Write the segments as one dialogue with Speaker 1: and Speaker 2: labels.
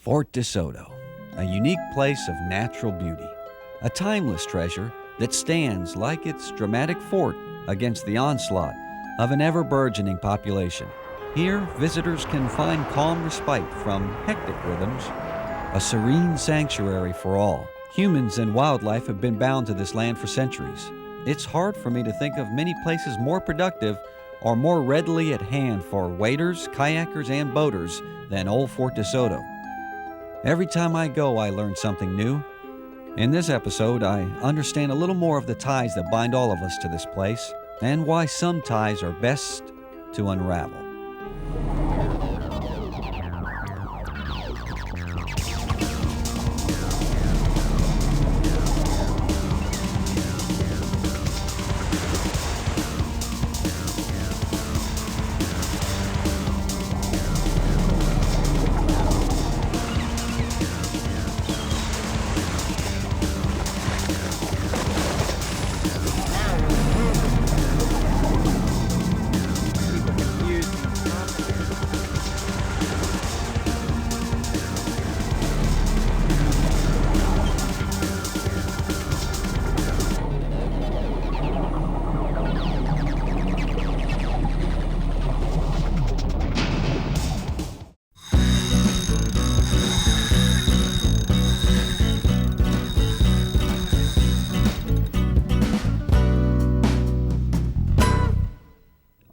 Speaker 1: Fort DeSoto, a unique place of natural beauty, a timeless treasure that stands like its dramatic fort against the onslaught of an ever-burgeoning population. Here, visitors can find calm respite from hectic rhythms, a serene sanctuary for all. Humans and wildlife have been bound to this land for centuries. It's hard for me to think of many places more productive or more readily at hand for waders, kayakers, and boaters than Old Fort DeSoto. Every time I go, I learn something new. In this episode, I understand a little more of the ties that bind all of us to this place and why some ties are best to unravel.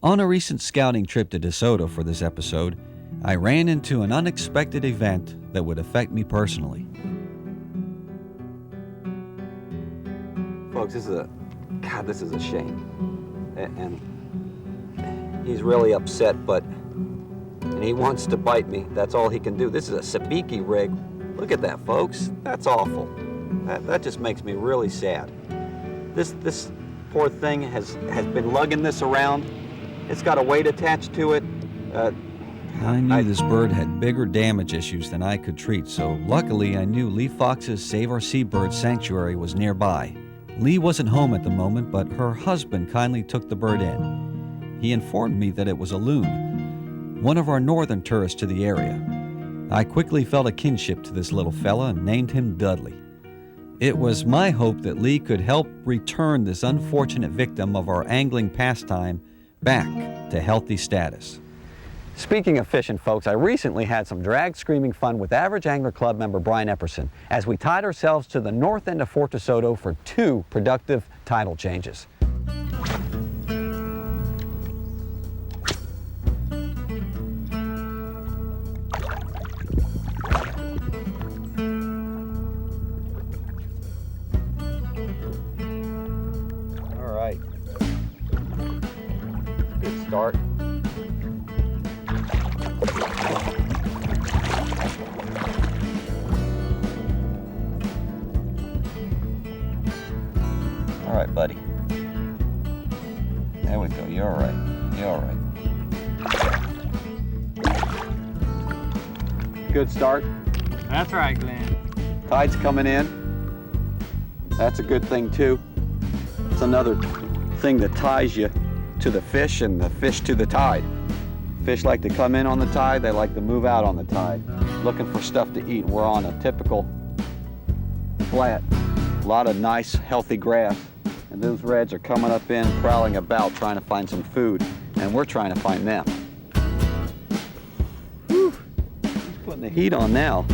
Speaker 1: On a recent scouting trip to DeSoto for this episode, I ran into an unexpected event that would affect me personally.
Speaker 2: Folks, this is a shame. And he's really upset, and he wants to bite me. That's all he can do. This is a sabiki rig. Look at that, folks. That's awful. That just makes me really sad. This poor thing has been lugging this around. It's got a weight attached to it.
Speaker 1: I knew this bird had bigger damage issues than I could treat, so luckily I knew Lee Fox's Save Our Seabird Sanctuary was nearby. Lee wasn't home at the moment, but her husband kindly took the bird in. He informed me that it was a loon, one of our northern tourists to the area. I quickly felt a kinship to this little fella and named him Dudley. It was my hope that Lee could help return this unfortunate victim of our angling pastime back to healthy status.
Speaker 2: Speaking of fishing, folks, I recently had some drag screaming fun with Average Angler Club member Brian Epperson as we tied ourselves to the north end of Fort DeSoto for 2 productive tidal changes. All right. Good start. All right, buddy. There we go. You're all right. You're all right. Good start.
Speaker 3: That's right, Glenn.
Speaker 2: Tide's coming in. That's a good thing, too. It's another thing that ties you to the fish and the fish to the tide. Fish like to come in on the tide, they like to move out on the tide, looking for stuff to eat. We're on a typical flat, a lot of nice, healthy grass, and those reds are coming up in, prowling about, trying to find some food, and we're trying to find them. Whew. He's putting the heat on now.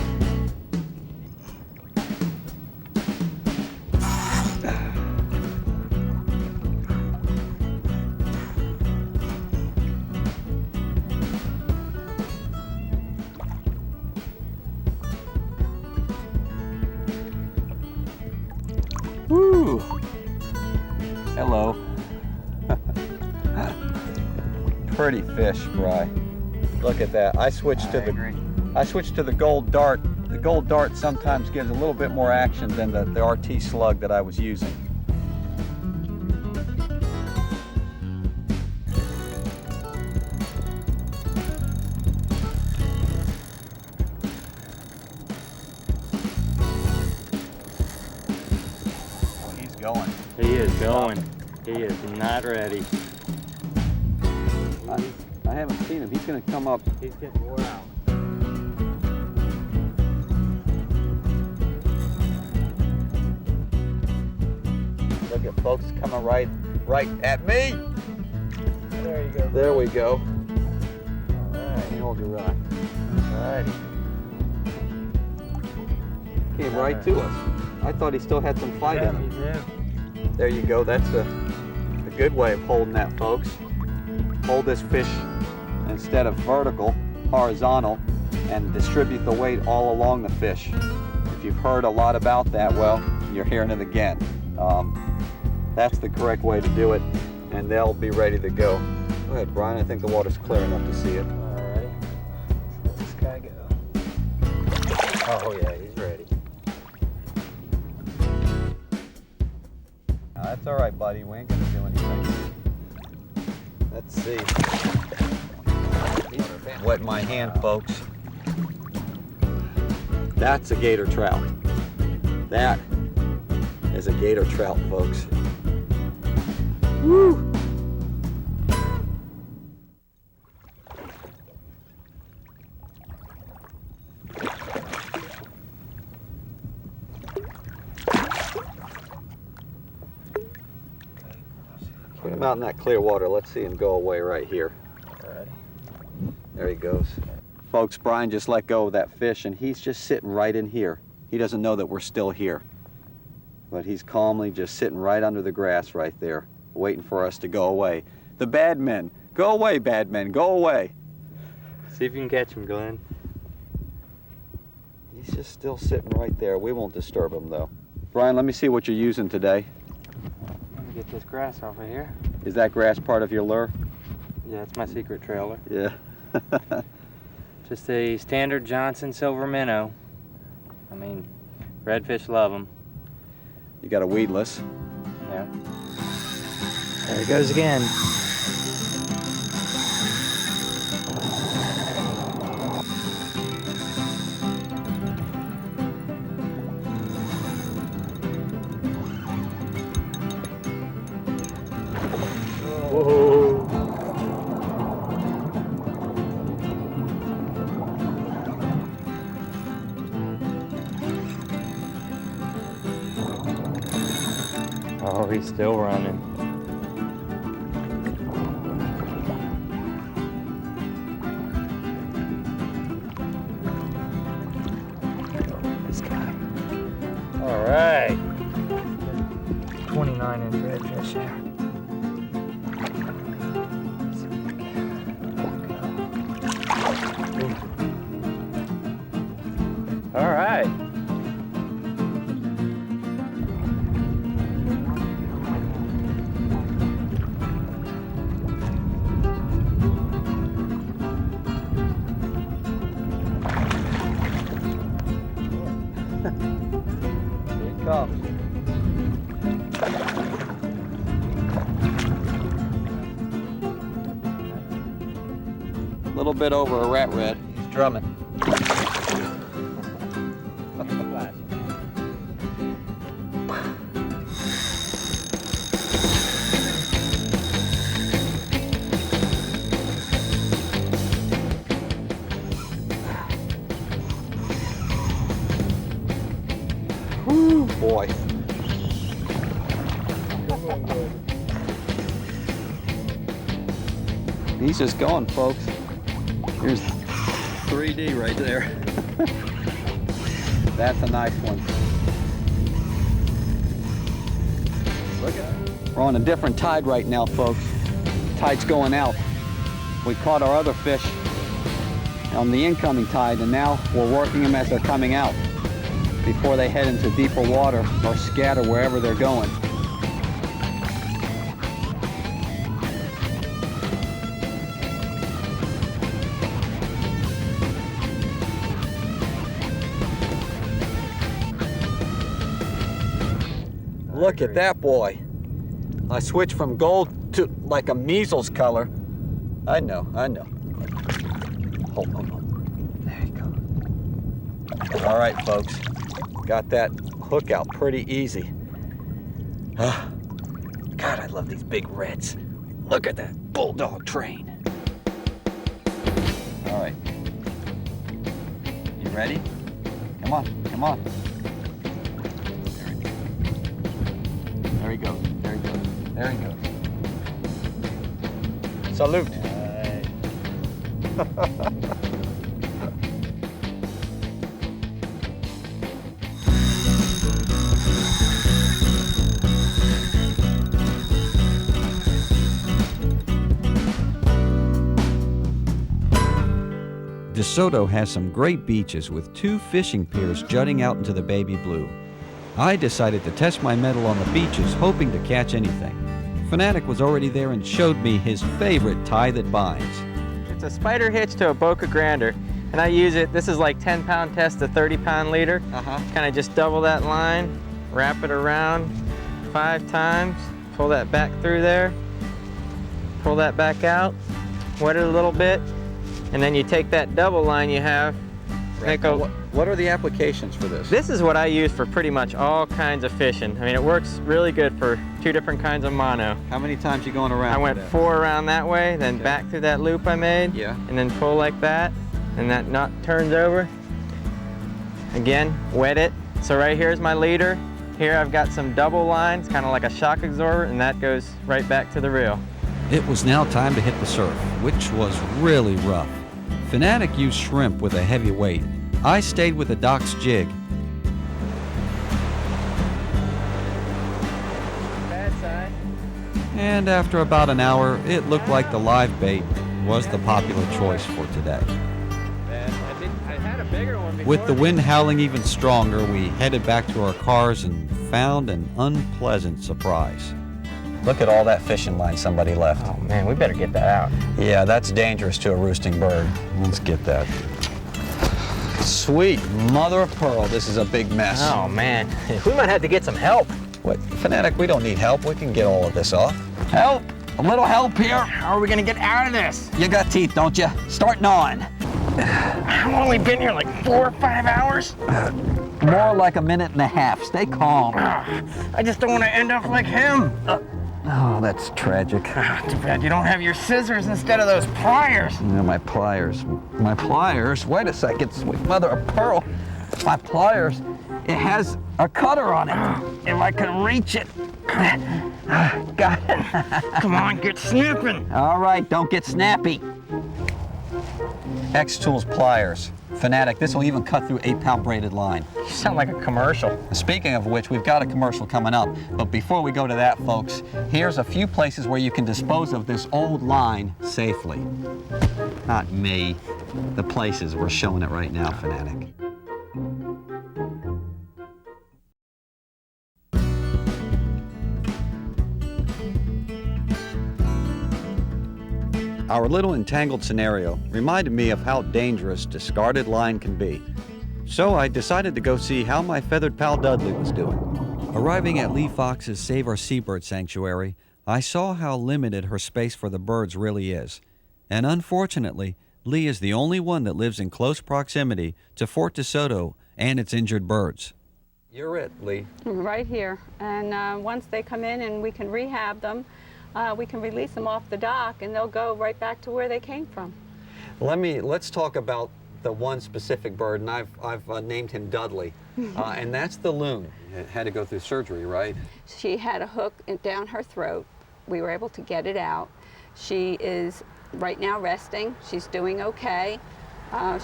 Speaker 2: Woo! Hello. Pretty fish, Bri. Look at that. I switched to the gold dart. The gold dart sometimes gives a little bit more action than the RT slug that I was using. Going.
Speaker 3: He is going. He is not ready.
Speaker 2: I haven't seen him. He's going to come up.
Speaker 3: He's getting wore out.
Speaker 2: folks. It's coming right at me.
Speaker 3: There you go.
Speaker 2: There we go.
Speaker 3: All right.
Speaker 2: Hold your rod.
Speaker 3: Alrighty.
Speaker 2: Came right to us. I thought he still had some fight in him.
Speaker 3: Yeah,
Speaker 2: There you go. That's a good way of holding that, folks. Hold this fish instead of vertical, horizontal, and distribute the weight all along the fish. If you've heard a lot about that, well, you're hearing it again. That's the correct way to do it, and they'll be ready to go. Go ahead, Brian. I think the water's clear enough to see it.
Speaker 3: Alrighty. Let this guy go. Oh yeah, he's ready.
Speaker 2: That's all right, buddy. We ain't gonna do anything. Let's see. Wet my hand, folks. That's a gator trout. That is a gator trout, folks. Woo! Put him out in that clear water. Let's see him go away right here.
Speaker 3: Alrighty.
Speaker 2: There he goes. Folks, Brian just let go of that fish and he's just sitting right in here. He doesn't know that we're still here. But he's calmly just sitting right under the grass right there, waiting for us to go away. The bad men. Go away, bad men. Go away.
Speaker 3: See if you can catch him, Glenn.
Speaker 2: He's just still sitting right there. We won't disturb him though. Brian, let me see what you're using today.
Speaker 3: Let me get this grass off of here.
Speaker 2: Is that grass part of your lure?
Speaker 3: Yeah, it's my secret trailer.
Speaker 2: Yeah.
Speaker 3: Just a standard Johnson silver minnow. I mean, redfish love them.
Speaker 2: You got a weedless.
Speaker 3: Yeah. There he goes again. Whoa. Oh, he's still running. This guy. All right. 29-inch redfish there. All right.
Speaker 2: Here it comes. A little bit over a rat red. He's drumming. Woo, boy. He's just going, folks. Here's 3D right there. That's a nice one. Look at it. We're on a different tide right now, folks. Tide's going out. We caught our other fish on the incoming tide, and now we're working them as they're coming out before they head into deeper water or scatter wherever they're going. Look at that boy. I switched from gold to like a measles color. I know. Hold on. There you go. All right, folks. Got that hook out pretty easy. God, I love these big reds. Look at that bulldog train. All right. You ready? Come on. There he goes. There he goes. Salute.
Speaker 1: DeSoto has some great beaches with 2 fishing piers jutting out into the baby blue. I decided to test my mettle on the beaches, hoping to catch anything. Fanatic was already there and showed me his favorite tie that binds.
Speaker 3: It's a spider hitch to a Boca Grander, and I use it. This is like 10-pound test to 30-pound leader. Kind of just double that line, wrap it around 5 times, pull that back through there, pull that back out, wet it a little bit, and then you take that double line you have, make a...
Speaker 2: What are the applications for this?
Speaker 3: This is what I use for pretty much all kinds of fishing. I mean, it works really good for 2 different kinds of mono.
Speaker 2: How many times you going around?
Speaker 3: I went 4 around that way, then back through that loop I made.
Speaker 2: Yeah.
Speaker 3: And then pull like that, and that knot turns over. Again, wet it. So right here's my leader. Here I've got some double lines, kind of like a shock absorber, and that goes right back to the reel.
Speaker 1: It was now time to hit the surf, which was really rough. Fanatic used shrimp with a heavy weight. I stayed with the dock's jig.
Speaker 3: Bad side.
Speaker 1: And after about an hour, it looked like the live bait was the popular choice for today.
Speaker 3: I had a bigger one before.
Speaker 1: With the wind howling even stronger, we headed back to our cars and found an unpleasant surprise.
Speaker 2: Look at all that fishing line somebody left.
Speaker 3: Oh man, we better get that out.
Speaker 2: Yeah, that's dangerous to a roosting bird. Let's get that. Sweet mother of pearl, this is a big mess.
Speaker 3: Oh man, we might have to get some help.
Speaker 2: What, Fanatic, we don't need help. We can get all of this off. Help! A little help here.
Speaker 3: How are we gonna get out of this?
Speaker 2: You got teeth, don't you? Start gnawing.
Speaker 3: I've only been here like 4 or 5 hours.
Speaker 2: More like a minute and a half. Stay calm.
Speaker 3: I just don't want to end up like him.
Speaker 2: Oh, that's tragic.
Speaker 3: Too bad you don't have your scissors instead of those pliers.
Speaker 2: Yeah, my pliers. My pliers? Wait a second, sweet mother of pearl. My pliers, it has a cutter on it. If I can reach it. Got it.
Speaker 3: Come on, get snipping.
Speaker 2: All right, don't get snappy. X-Tools pliers. Fanatic, this will even cut through 8-pound braided line.
Speaker 3: You sound like a commercial.
Speaker 2: Speaking of which, we've got a commercial coming up. But before we go to that, folks, here's a few places where you can dispose of this old line safely. Not me. The places. We're showing it right now, Fanatic.
Speaker 1: Our little entangled scenario reminded me of how dangerous discarded line can be. So I decided to go see how my feathered pal Dudley was doing. Arriving at Lee Fox's Save Our Seabird Sanctuary, I saw how limited her space for the birds really is. And unfortunately, Lee is the only one that lives in close proximity to Fort DeSoto and its injured birds.
Speaker 2: You're it, Lee.
Speaker 4: Right here. And once they come in and we can rehab them, we can release them off the dock and they'll go right back to where they came from.
Speaker 2: Let's talk about the one specific bird, and I've named him Dudley, and that's the loon. It had to go through surgery, right?
Speaker 4: She had a hook down her throat. We were able to get it out. She is right now resting. She's doing okay.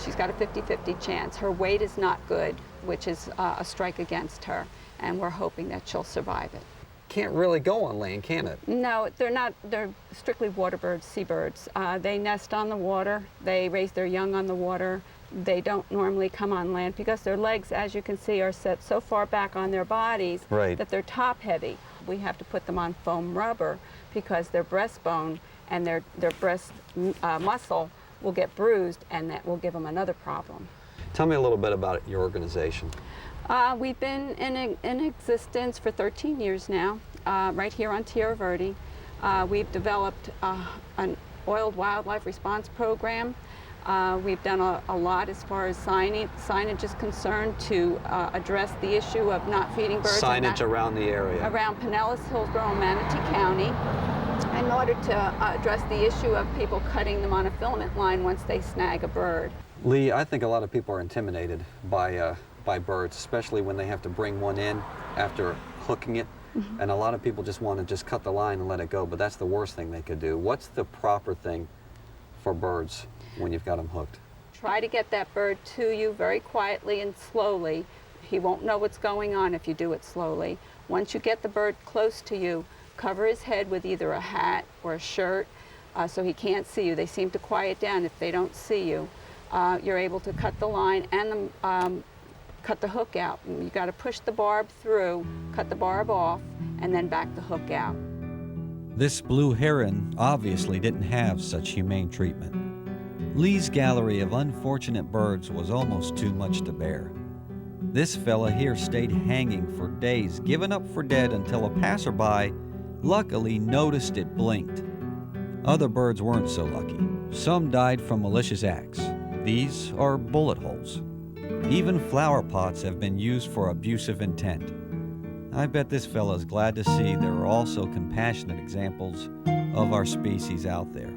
Speaker 4: She's got a 50-50 chance. Her weight is not good, which is a strike against her, and we're hoping that she'll survive it.
Speaker 2: Can't really go on land, can it?
Speaker 4: No, they're not. They're strictly water birds, seabirds. They nest on the water. They raise their young on the water. They don't normally come on land because their legs, as you can see, are set so far back on their bodies that they're top heavy. We have to put them on foam rubber because their breastbone and their breast muscle will get bruised, and that will give them another problem.
Speaker 2: Tell me a little bit about your organization.
Speaker 4: We've been in existence for 13 years now, right here on Tierra Verde. We've developed an oiled wildlife response program. We've done a lot as far as signage is concerned to address the issue of not feeding birds.
Speaker 2: Signage around the area.
Speaker 4: Around Pinellas, Hillsborough, and Manatee County, in order to address the issue of people cutting them on a filament line once they snag a bird.
Speaker 2: Lee, I think a lot of people are intimidated by birds, especially when they have to bring one in after hooking it. And a lot of people just want to just cut the line and let it go, but that's the worst thing they could do. What's the proper thing for birds when you've got them hooked?
Speaker 4: Try to get that bird to you very quietly and slowly. He won't know what's going on if you do it slowly. Once you get the bird close to you, cover his head with either a hat or a shirt so he can't see you. They seem to quiet down if they don't see you. You're able to cut the line and cut the hook out. You got to push the barb through, cut the barb off, and then back the hook out.
Speaker 1: This blue heron obviously didn't have such humane treatment. Lee's gallery of unfortunate birds was almost too much to bear. This fella here stayed hanging for days, given up for dead until a passerby luckily noticed it blinked. Other birds weren't so lucky. Some died from malicious acts. These are bullet holes. Even flower pots have been used for abusive intent. I bet this fella's glad to see there are also compassionate examples of our species out there.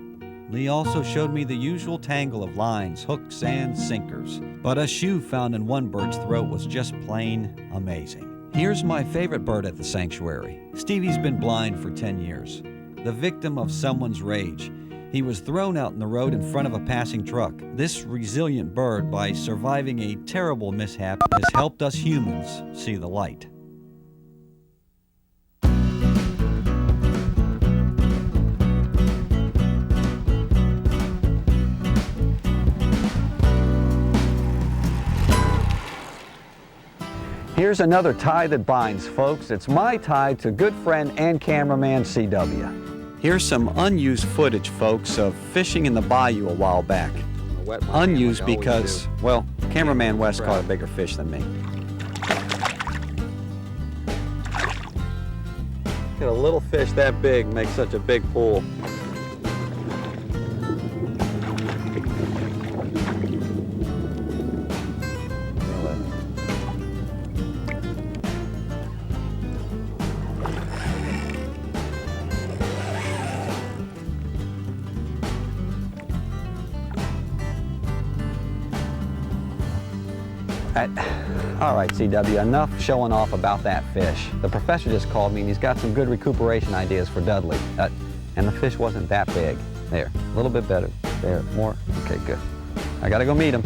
Speaker 1: Lee also showed me the usual tangle of lines, hooks, and sinkers. But a shoe found in one bird's throat was just plain amazing. Here's my favorite bird at the sanctuary. Stevie's been blind for 10 years. The victim of someone's rage. He was thrown out in the road in front of a passing truck. This resilient bird, by surviving a terrible mishap, has helped us humans see the light.
Speaker 2: Here's another tie that binds, folks. It's my tie to good friend and cameraman CW. Here's some unused footage, folks, of fishing in the bayou a while back. Unused because, well, cameraman Wes caught a bigger fish than me. Get a little fish that big make such a big pool. All right, CW, enough showing off about that fish. The professor just called me and he's got some good recuperation ideas for Dudley. And the fish wasn't that big. There, a little bit better. There, more. Okay, good. I gotta go meet him.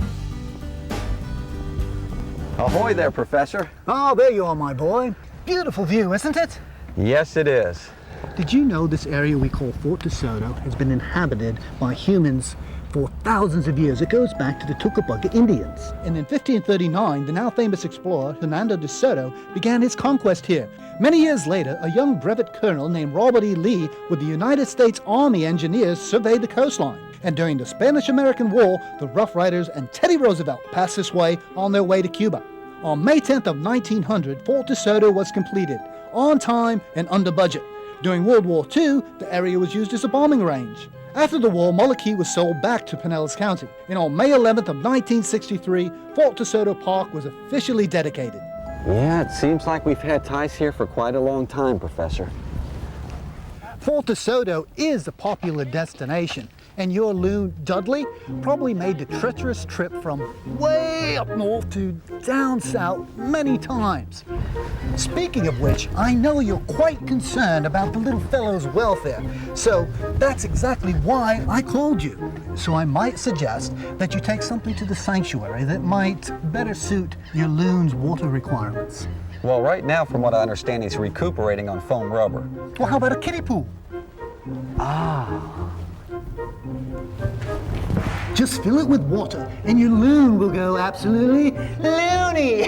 Speaker 2: Ahoy there, Professor.
Speaker 5: Oh, there you are, my boy. Beautiful view, isn't it?
Speaker 2: Yes, it is.
Speaker 5: Did you know this area we call Fort DeSoto has been inhabited by humans for thousands of years? It goes back to the Tuckabuga Indians. And in 1539, the now famous explorer Hernando de Soto began his conquest here. Many years later, a young brevet colonel named Robert E. Lee with the United States Army Engineers surveyed the coastline. And during the Spanish-American War, the Rough Riders and Teddy Roosevelt passed this way on their way to Cuba. On May 10th of 1900, Fort DeSoto was completed, on time and under budget. During World War II, the area was used as a bombing range. After the war, Molokai was sold back to Pinellas County, and on May 11th of 1963, Fort DeSoto Park was officially dedicated.
Speaker 2: Yeah, it seems like we've had ties here for quite a long time, Professor.
Speaker 5: Fort DeSoto is a popular destination, and your loon, Dudley, probably made the treacherous trip from way up north to down south many times. Speaking of which, I know you're quite concerned about the little fellow's welfare, so that's exactly why I called you. So I might suggest that you take something to the sanctuary that might better suit your loon's water requirements.
Speaker 2: Well, right now, from what I understand, he's recuperating on foam rubber.
Speaker 5: Well, how about a kiddie pool?
Speaker 2: Ah.
Speaker 5: Just fill it with water and your loon will go absolutely loony.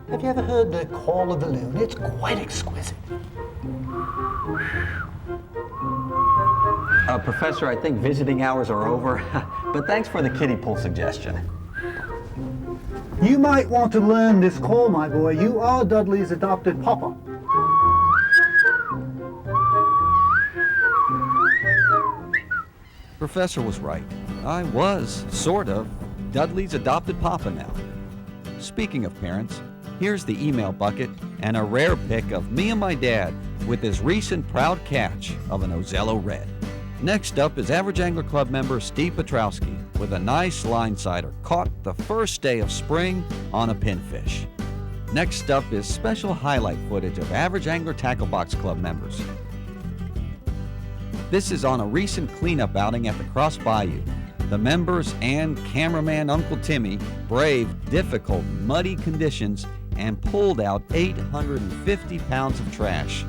Speaker 5: Have you ever heard the call of the loon? It's quite exquisite.
Speaker 2: Professor, I think visiting hours are over, but thanks for the kiddie pool suggestion.
Speaker 5: You might want to learn this call, my boy. You are Dudley's adopted papa.
Speaker 1: Professor was right. I was, sort of, Dudley's adopted papa now. Speaking of parents, here's the email bucket and a rare pic of me and my dad with his recent proud catch of an Ozello Red. Next up is Average Angler Club member Steve Petrowski with a nice line sider caught the first day of spring on a pinfish. Next up is special highlight footage of Average Angler Tackle Box Club members. This is on a recent cleanup outing at the Cross Bayou. The members and cameraman Uncle Timmy braved difficult, muddy conditions and pulled out 850 pounds of trash.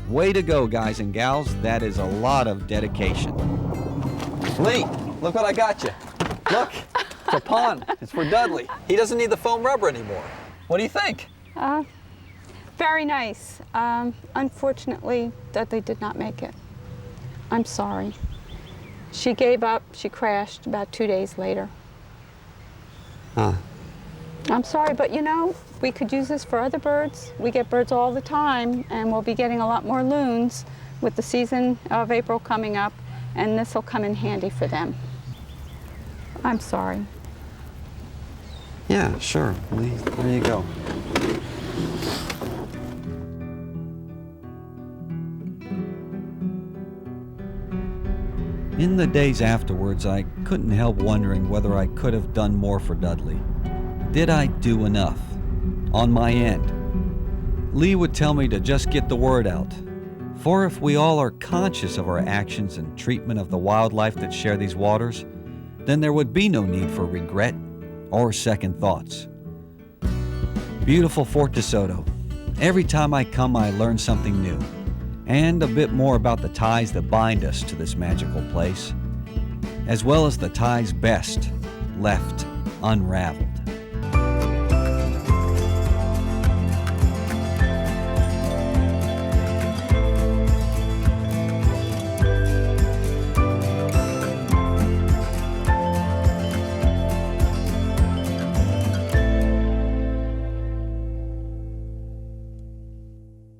Speaker 1: Way to go, guys and gals. That is a lot of dedication. Lee, look what I got you. Look, it's a pond. It's for Dudley. He doesn't need the foam rubber anymore. What do you think?
Speaker 4: Very nice. Unfortunately, Dudley did not make it. I'm sorry. She gave up. She crashed about 2 days later.
Speaker 2: Huh.
Speaker 4: I'm sorry, but you know, we could use this for other birds. We get birds all the time, and we'll be getting a lot more loons with the season of April coming up, and this will come in handy for them. I'm sorry.
Speaker 2: Yeah, sure. Lee, there you go.
Speaker 1: In the days afterwards, I couldn't help wondering whether I could have done more for Dudley. Did I do enough? On my end. Lee would tell me to just get the word out. For if we all are conscious of our actions and treatment of the wildlife that share these waters, then there would be no need for regret or second thoughts. Beautiful Fort DeSoto. Every time I come, I learn something new, and a bit more about the ties that bind us to this magical place, as well as the ties best left unraveled.